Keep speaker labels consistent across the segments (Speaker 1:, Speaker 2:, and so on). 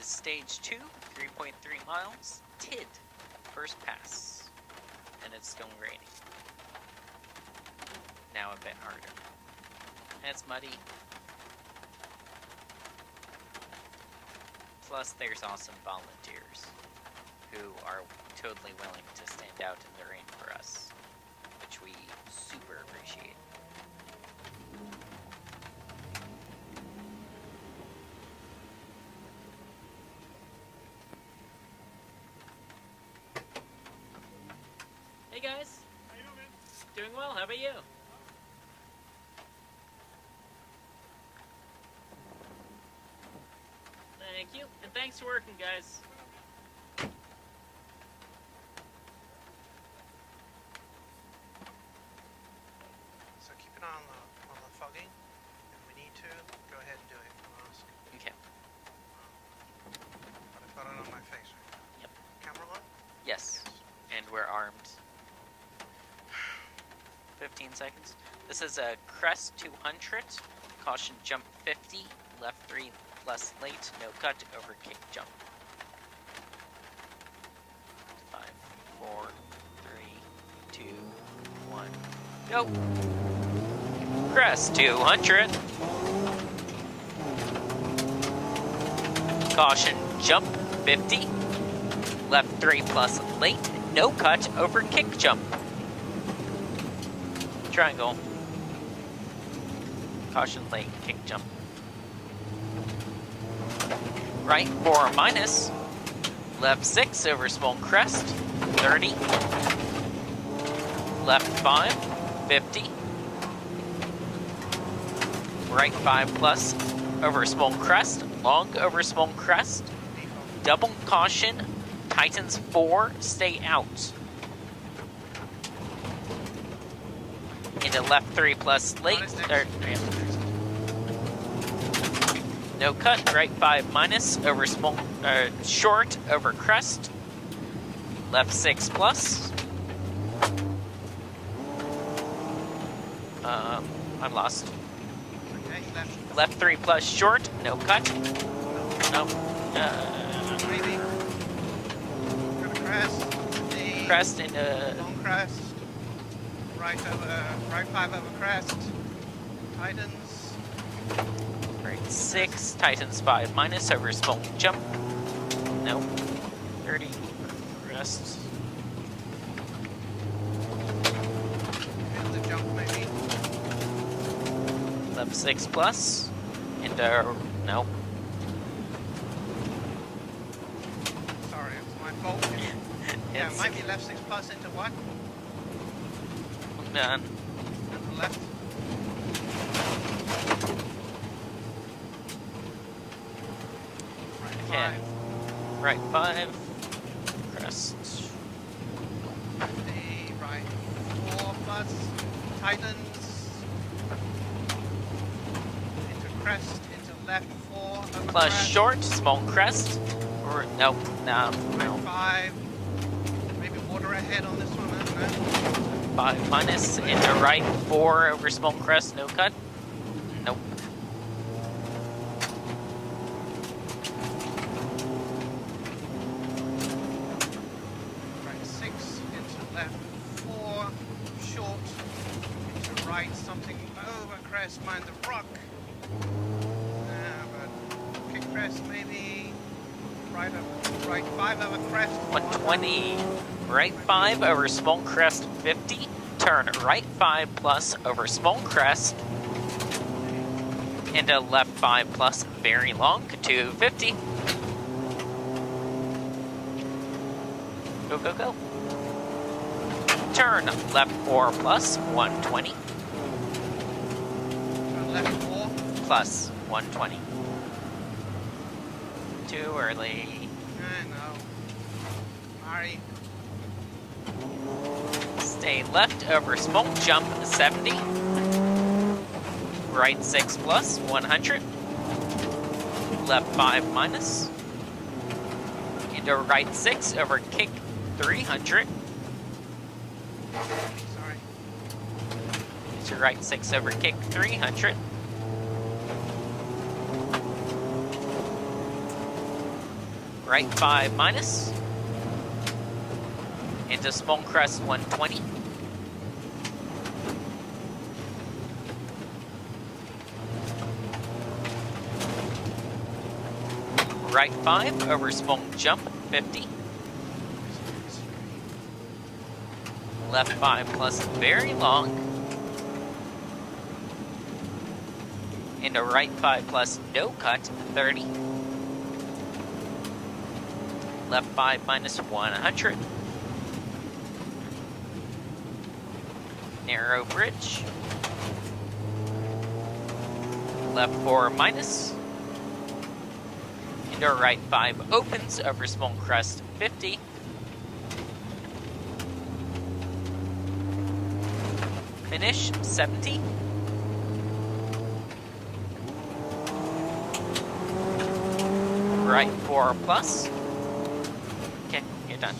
Speaker 1: stage 2, 3.3 miles, TID, first pass. And it's still raining. Now a bit harder. And it's muddy. Plus there's awesome volunteers who are totally willing to stand out in the rain for us, which we super appreciate. Hey guys!
Speaker 2: How you doing, man?
Speaker 1: Doing well, how about you? Thank you, and thanks for working, guys.
Speaker 2: So keep an eye on the fogging. If we need to, go ahead and do it. I'll ask.
Speaker 1: Okay.
Speaker 2: But I've got it on my face right now.
Speaker 1: Yep.
Speaker 2: Camera on?
Speaker 1: Yes. And we're armed. 15 seconds. This is a crest 200. Caution jump 50. Left 3 plus late. No cut over kick jump. 5, 4, 3, 2, 1. Go! Crest 200. Caution jump 50. Left 3 plus late. No cut over kick jump. Triangle. Caution late, kick jump. Right 4 minus. Left 6 over small crest. 30. Left 5. 50. Right 5 plus over small crest. Long over small crest. Double caution. Tightens 4. Stay out. Into left 3 plus late. No cut. Right 5 minus over small, short over crest. Left 6 plus. I'm lost.
Speaker 2: Okay,
Speaker 1: Left 3 plus short. No cut. No.
Speaker 2: maybe. Got a crest.
Speaker 1: Crest into.
Speaker 2: Long crest. Right 5 over crest. Tightens.
Speaker 1: Right 6. Tightens 5 minus over small jump. No. 30. Crest.
Speaker 2: Into the jump maybe.
Speaker 1: Left 6 plus. Into. No.
Speaker 2: Sorry, it's my fault. Yeah, it might be left 6 plus into what?
Speaker 1: Done.
Speaker 2: And the left. Right 5.
Speaker 1: Yeah. Right 5. Crest.
Speaker 2: The right 4 plus. Tightens. Into crest. Into left 4 over
Speaker 1: Plus
Speaker 2: crest.
Speaker 1: short. Small crest. Or, nope. No.
Speaker 2: Right
Speaker 1: No.
Speaker 2: 5. Maybe water ahead on this one, I don't know.
Speaker 1: 5 minus. Into right 4 over small crest. No cut. Nope.
Speaker 2: Right 6 into left 4, short into right, something over crest, mind the rock. But kick crest maybe. Right 5 over crest.
Speaker 1: 120. Right 5 over small crest 50. Turn right 5 plus over small crest. Into left 5 plus very long 250. Go, go, go. Turn left 4 plus 120
Speaker 2: Turn left 4.
Speaker 1: plus 120. Too early.
Speaker 2: I know. Sorry.
Speaker 1: Stay left over small jump 70. Right 6 plus 100. Left 5 minus. Into right 6 over kick 300.
Speaker 2: Sorry.
Speaker 1: Into right 6 over kick 300. Right 5 minus. Into small crest 120. Right 5 over small jump 50. Left 5 plus very long. Into right 5 plus no cut 30. Left 5 minus 100. Narrow bridge. Left 4 minus. Into right 5 opens over small crest 50. Finish 70. Right 4 plus. Okay, you're done.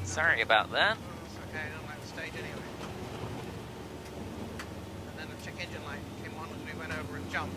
Speaker 1: Sorry about that.
Speaker 2: It's okay, I don't like the stage anyway. And then the check engine light came on as we went over and jumped.